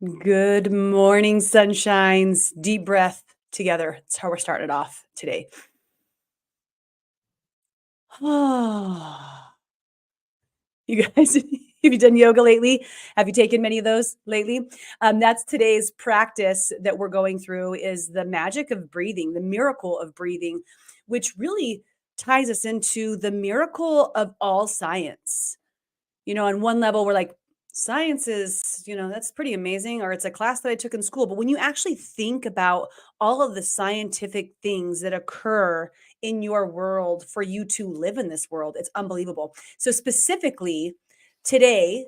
Good morning, sunshines. Deep breath together. That's how we're starting it off today. Oh, you guys, have you done yoga lately? Have you taken many of those lately? That's today's practice that we're going through is the magic of breathing, the miracle of breathing, which really ties us into the miracle of all science. On one level, we're like, science is, that's pretty amazing, or it's a class that I took in school. But when you actually think about all of the scientific things that occur in your world for you to live in this world, it's unbelievable. So, specifically, today,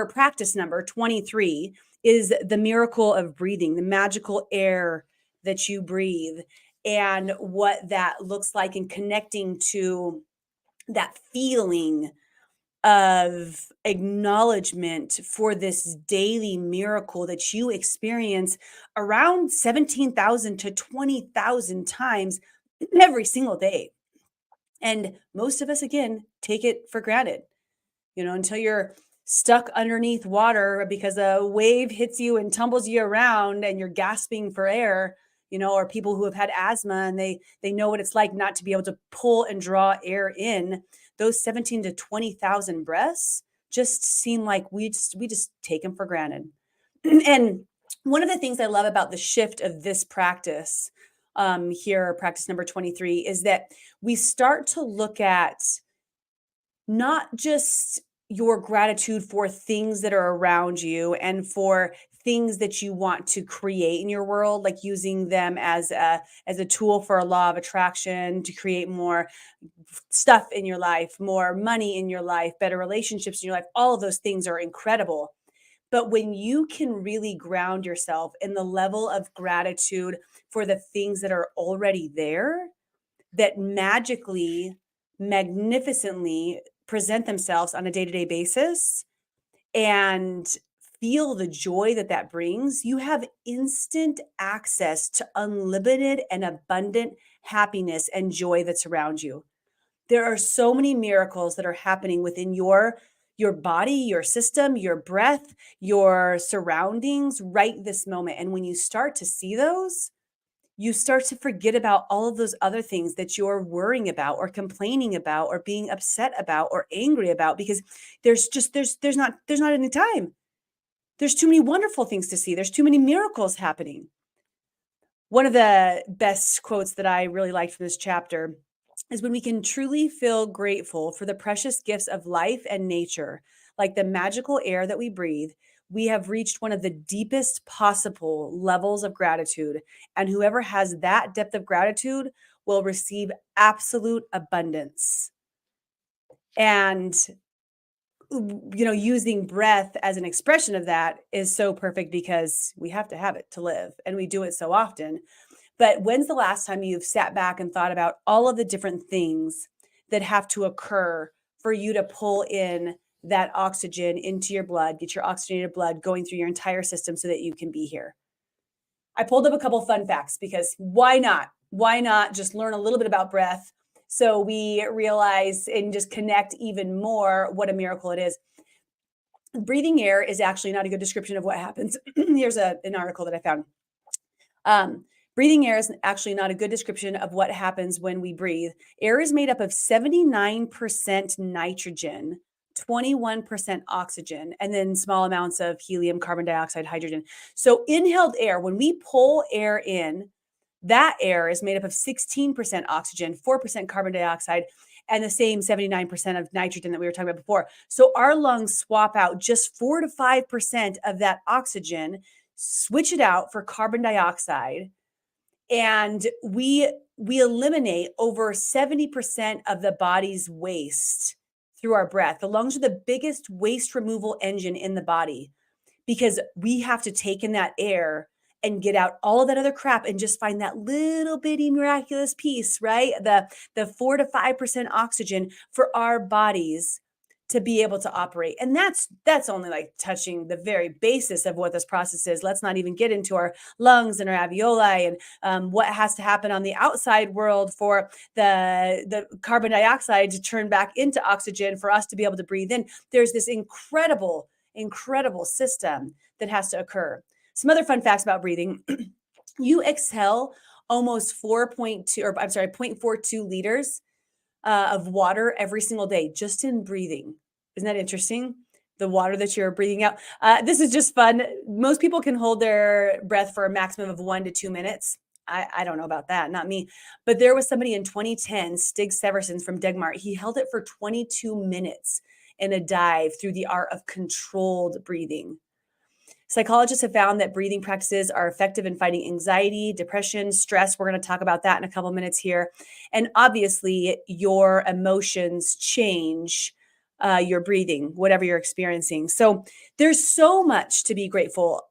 practice number 23 is the miracle of breathing, the magical air that you breathe, and what that looks like in connecting to that feeling of acknowledgement for this daily miracle that you experience around 17,000 to 20,000 times every single day. And most of us, again, take it for granted, until you're stuck underneath water because a wave hits you and tumbles you around and you're gasping for air. Or people who have had asthma and they know what it's like not to be able to pull and draw air in. Those 17 to 20,000 breaths just seem like we just take them for granted. And one of the things I love about the shift of this practice, here, practice number 23, is that we start to look at not just your gratitude for things that are around you and for things that you want to create in your world, like using them as a tool for a law of attraction to create more stuff in your life, more money in your life, better relationships in your life. All of those things are incredible. But when you can really ground yourself in the level of gratitude for the things that are already there, that magically, magnificently present themselves on a day-to-day basis, and feel the joy that that brings, you have instant access to unlimited and abundant happiness and joy that's around you. There are so many miracles that are happening within your body, your system, your breath, your surroundings right this moment. And when you start to see those, you start to forget about all of those other things that you're worrying about or complaining about or being upset about or angry about, because there's not any time. There's too many wonderful things to see. There's too many miracles happening. One of the best quotes that I really liked from this chapter is, when we can truly feel grateful for the precious gifts of life and nature, like the magical air that we breathe, we have reached one of the deepest possible levels of gratitude. And whoever has that depth of gratitude will receive absolute abundance. And using breath as an expression of that is so perfect because we have to have it to live and we do it so often. But when's the last time you've sat back and thought about all of the different things that have to occur for you to pull in that oxygen into your blood, get your oxygenated blood going through your entire system so that you can be here? I pulled up a couple fun facts because why not? Why not just learn a little bit about breath so we realize and just connect even more what a miracle it is? Breathing air is actually not a good description of what happens. Here's an article that I found. Breathing air is actually not a good description of what happens when we breathe. Air is made up of 79% nitrogen, 21% oxygen, and then small amounts of helium, carbon dioxide, hydrogen. So, inhaled air, when we pull air in, that air is made up of 16% oxygen, 4% carbon dioxide, and the same 79% of nitrogen that we were talking about before. So, our lungs swap out just 4 to 5% of that oxygen, switch it out for carbon dioxide, and we eliminate over 70% of the body's waste through our breath. The lungs are the biggest waste removal engine in the body because we have to take in that air and get out all of that other crap and just find that little bitty miraculous piece, right? The 4 to 5% oxygen for our bodies to be able to operate. And that's only like touching the very basis of what this process is. Let's not even get into our lungs and our alveoli and what has to happen on the outside world for the carbon dioxide to turn back into oxygen for us to be able to breathe in. There's this incredible incredible system that has to occur. Some other fun facts about breathing. You exhale almost 4.2, or I'm sorry, 0.42 liters of water every single day just in breathing. Isn't that interesting? The water that you're breathing out. This is just fun. Most people can hold their breath for a maximum of 1 to 2 minutes. I don't know about that, not me. But there was somebody in 2010, Stig Severson from Degmar. He held it for 22 minutes in a dive through the art of controlled breathing. Psychologists have found that breathing practices are effective in fighting anxiety, depression, stress. We're going to talk about that in a couple minutes here. And obviously, your emotions change your breathing, whatever you're experiencing. So there's so much to be grateful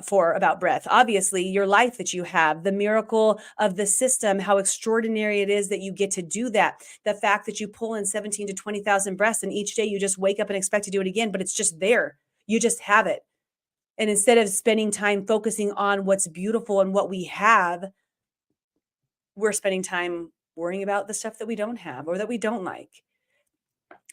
for about breath. Obviously, your life that you have, the miracle of the system, how extraordinary it is that you get to do that. The fact that you pull in 17 to 20,000 breaths and each day you just wake up and expect to do it again, but it's just there. You just have it. And instead of spending time focusing on what's beautiful and what we have, we're spending time worrying about the stuff that we don't have or that we don't like.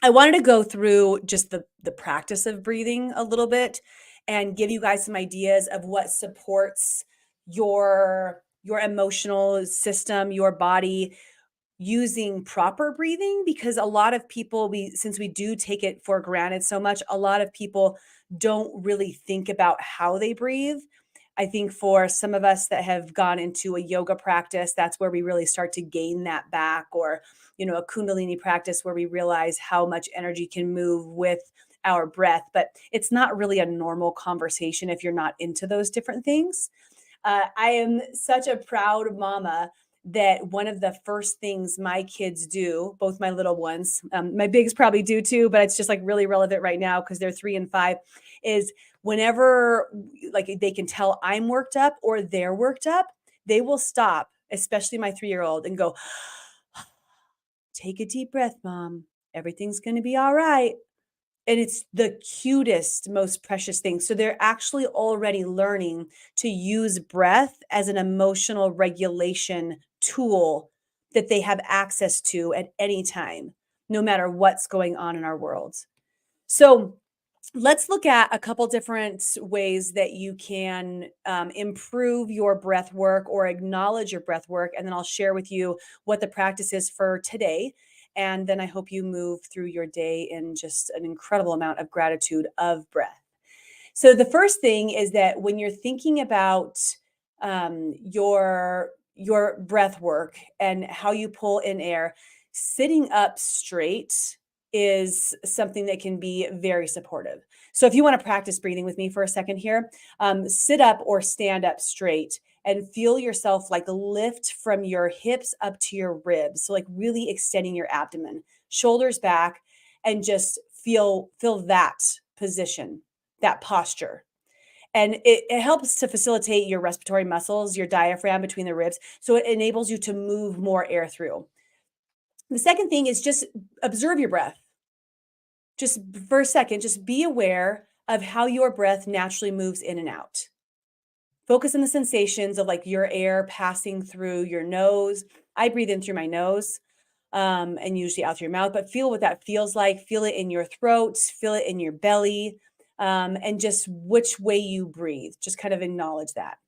I wanted to go through just the practice of breathing a little bit and give you guys some ideas of what supports your emotional system, your body, using proper breathing, because a lot of people, since we do take it for granted so much, a lot of people don't really think about how they breathe. I think for some of us that have gone into a yoga practice, that's where we really start to gain that back, or a kundalini practice where we realize how much energy can move with our breath. But it's not really a normal conversation if you're not into those different things. I am such a proud mama that one of the first things my kids do, both my little ones, my bigs probably do too, but it's just like really relevant right now because they're 3 and 5, is whenever like they can tell I'm worked up or they're worked up, they will stop, especially my 3-year-old, and go, take a deep breath, mom. Everything's going to be all right. And it's the cutest, most precious thing. So they're actually already learning to use breath as an emotional regulation tool that they have access to at any time, no matter what's going on in our world. So let's look at a couple different ways that you can improve your breath work or acknowledge your breath work. And then I'll share with you what the practice is for today. And then I hope you move through your day in just an incredible amount of gratitude of breath. So the first thing is that when you're thinking about your breath work and how you pull in air, sitting up straight is something that can be very supportive. So if you want to practice breathing with me for a second here, sit up or stand up straight and feel yourself like lift from your hips up to your ribs. So like really extending your abdomen, shoulders back, and just feel that position, that posture. And it helps to facilitate your respiratory muscles, your diaphragm between the ribs. So it enables you to move more air through. The second thing is just observe your breath. Just for a second, just be aware of how your breath naturally moves in and out. Focus on the sensations of like your air passing through your nose. I breathe in through my nose and usually out through your mouth, but feel what that feels like. Feel it in your throat, feel it in your belly, and just which way you breathe. Just kind of acknowledge that.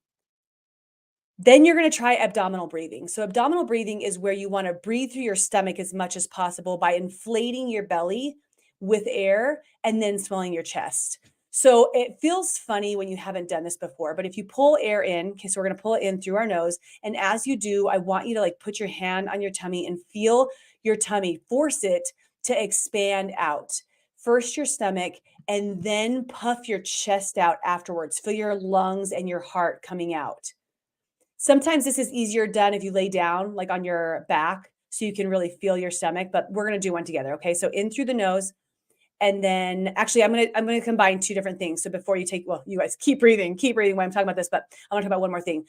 Then you're going to try abdominal breathing. So abdominal breathing is where you want to breathe through your stomach as much as possible by inflating your belly with air and then swelling your chest. So it feels funny when you haven't done this before, but if you pull air in, okay, so we're going to pull it in through our nose. And as you do, I want you to like put your hand on your tummy and feel your tummy, force it to expand out. First your stomach and then puff your chest out afterwards. Feel your lungs and your heart coming out. Sometimes this is easier done if you lay down like on your back so you can really feel your stomach, but we're going to do one together. Okay. So in through the nose. And then actually I'm going to combine two different things. So before you take, well, you guys keep breathing when I'm talking about this, but I want to talk about one more thing.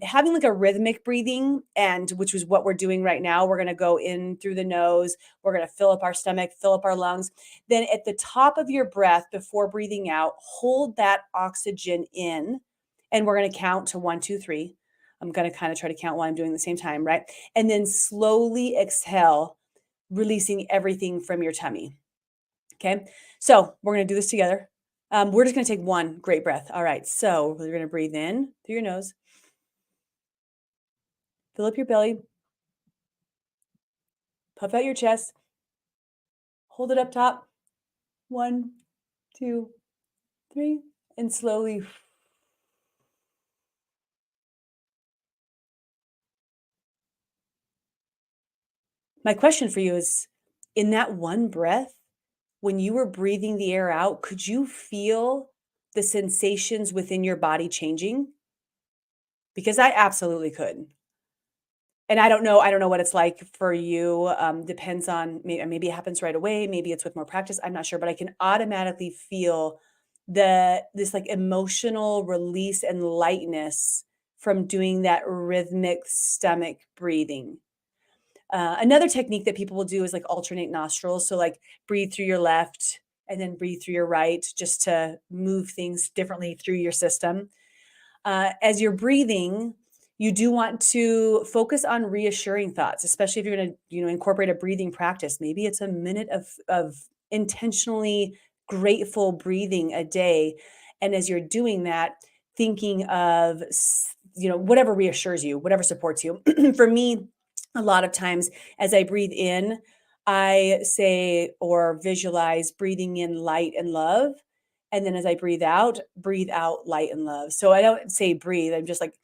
Having like a rhythmic breathing, and which is what we're doing right now. We're going to go in through the nose. We're going to fill up our stomach, fill up our lungs. Then at the top of your breath before breathing out, hold that oxygen in. And we're going to count to 1, 2, 3. I'm going to kind of try to count while I'm doing the same time, right? And then slowly exhale, releasing everything from your tummy. Okay, so we're going to do this together. We're just going to take one great breath. All right. So we're going to breathe in through your nose, fill up your belly, puff out your chest, hold it up top. One, two, three, and slowly. My question for you is, in that one breath, when you were breathing the air out, could you feel the sensations within your body changing? Because I absolutely could. And I don't know what it's like for you, depends on maybe it happens right away, maybe it's with more practice, I'm not sure, but I can automatically feel this, like, emotional release and lightness from doing that rhythmic stomach breathing. Another technique that people will do is, like, alternate nostrils, so, like, breathe through your left and then breathe through your right just to move things differently through your system. As you're breathing, you do want to focus on reassuring thoughts, especially if you're going to, incorporate a breathing practice. Maybe it's a minute of intentionally grateful breathing a day, and as you're doing that, thinking of whatever reassures you, whatever supports you. For me, a lot of times as I breathe in, I say or visualize breathing in light and love, and then as I breathe out light and love. So I don't say breathe, I'm just like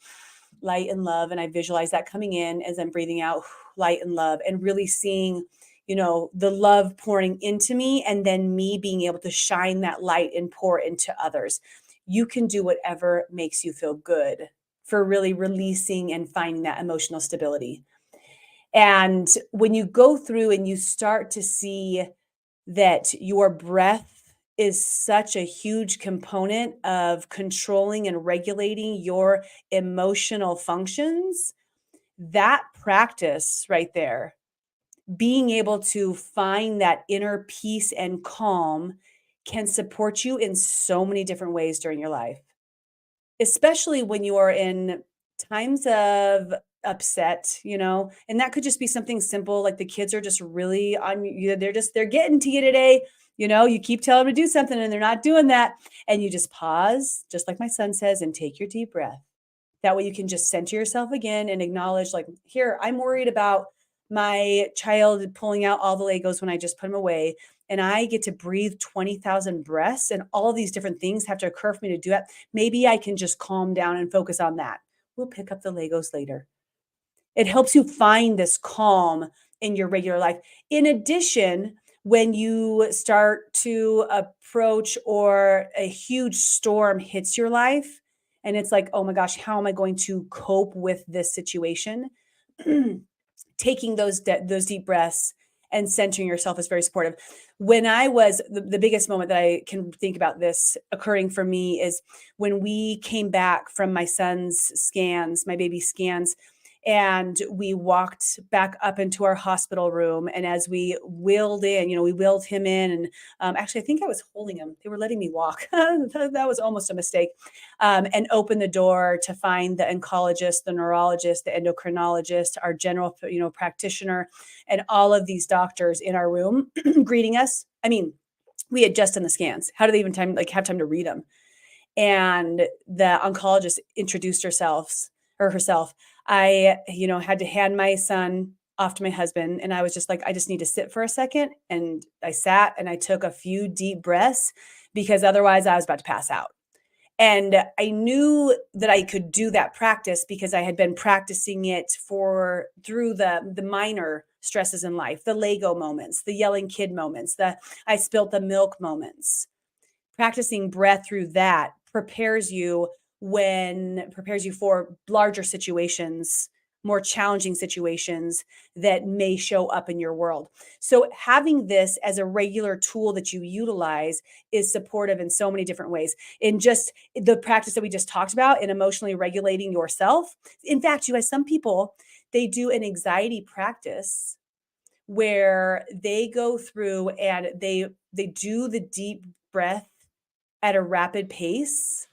light and love. And I visualize that coming in as I'm breathing out light and love and really seeing, the love pouring into me and then me being able to shine that light and pour into others. You can do whatever makes you feel good for really releasing and finding that emotional stability. And when you go through and you start to see that your breath is such a huge component of controlling and regulating your emotional functions, that practice right there, being able to find that inner peace and calm can support you in so many different ways during your life, especially when you are in times of upset, and that could just be something simple like the kids are just really on you, they're getting to you today, you keep telling them to do something and they're not doing that, and you just pause, just like my son says, and take your deep breath. That way you can just center yourself again and acknowledge, like, here, I'm worried about my child pulling out all the Legos when I just put them away. And I get to breathe 20,000 breaths, and all of these different things have to occur for me to do it. Maybe I can just calm down and focus on that. We'll pick up the Legos later. It helps you find this calm in your regular life. In addition, when you start to approach or a huge storm hits your life, and it's like, oh my gosh, how am I going to cope with this situation? Taking those deep breaths and centering yourself is very supportive. When I was the biggest moment that I can think about this occurring for me is when we came back from my son's scans, my baby scans, and we walked back up into our hospital room. And as we wheeled in, we wheeled him in, and actually, I think I was holding him. They were letting me walk. That was almost a mistake. And open the door to find the oncologist, the neurologist, the endocrinologist, our general, practitioner, and all of these doctors in our room greeting us. I mean, we had just done the scans. How do they even have time to read them? And the oncologist introduced herself. I, had to hand my son off to my husband, and I was just like, I just need to sit for a second. And I sat and I took a few deep breaths because otherwise I was about to pass out. And I knew that I could do that practice because I had been practicing it through the minor stresses in life, the Lego moments, the yelling kid moments, the I spilt the milk moments. Practicing breath through that prepares you for larger situations, more challenging situations that may show up in your world. So having this as a regular tool that you utilize is supportive in so many different ways. In just the practice that we just talked about in emotionally regulating yourself. In fact, you guys, some people, they do an anxiety practice where they go through and they do the deep breath at a rapid pace.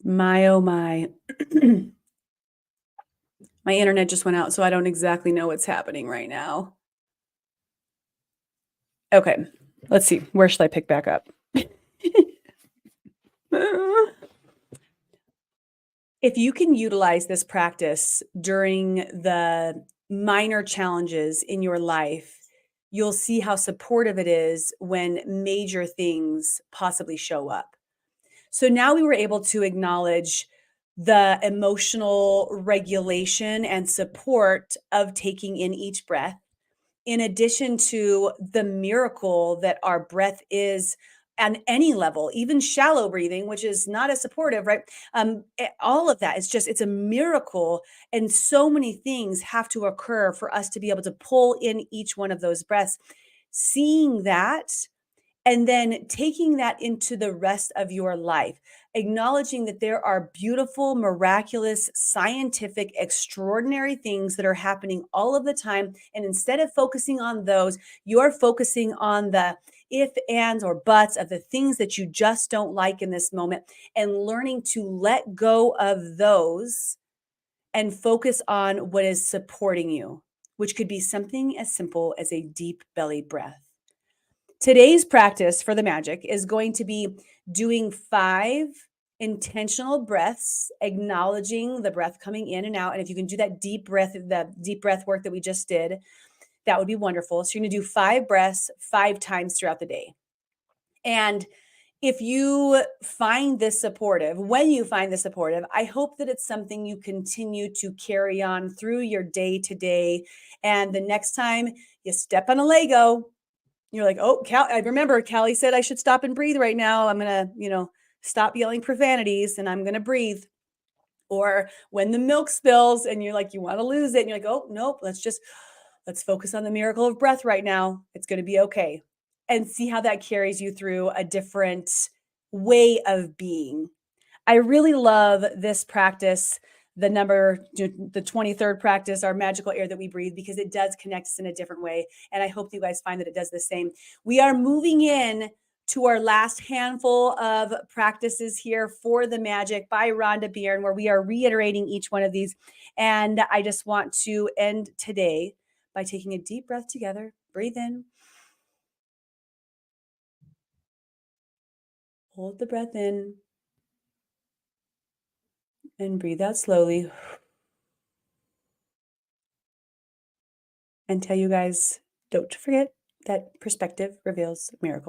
My, oh my. My internet just went out, so I don't exactly know what's happening right now. Okay, let's see. Where should I pick back up? If you can utilize this practice during the minor challenges in your life, you'll see how supportive it is when major things possibly show up. So now we were able to acknowledge the emotional regulation and support of taking in each breath, in addition to the miracle that our breath is on any level, even shallow breathing, which is not as supportive, right? All of that is just, it's a miracle. And so many things have to occur for us to be able to pull in each one of those breaths. Seeing that and then taking that into the rest of your life, acknowledging that there are beautiful, miraculous, scientific, extraordinary things that are happening all of the time. And instead of focusing on those, you're focusing on the if, ands, or buts of the things that you just don't like in this moment, and learning to let go of those and focus on what is supporting you, which could be something as simple as a deep belly breath. Today's practice for the magic is going to be doing 5 intentional breaths, acknowledging the breath coming in and out. And if you can do that deep breath, the deep breath work that we just did, that would be wonderful. So you're going to do 5 breaths 5 times throughout the day. And if you find this supportive, when you find this supportive, I hope that it's something you continue to carry on through your day to day. And the next time you step on a Lego, you're like, oh, I remember Callie said I should stop and breathe right now. I'm going to, stop yelling profanities and I'm going to breathe. Or when the milk spills and you're like, you want to lose it. And you're like, oh, nope, let's focus on the miracle of breath right now. It's going to be okay. And see how that carries you through a different way of being. I really love this practice, the 23rd practice, our magical air that we breathe, because it does connect us in a different way. And I hope you guys find that it does the same. We are moving in to our last handful of practices here for the magic by Rhonda Byrne, where we are reiterating each one of these. And I just want to end today by taking a deep breath together. Breathe in. Hold the breath in. And breathe out slowly. And tell you guys, don't forget that perspective reveals miracles.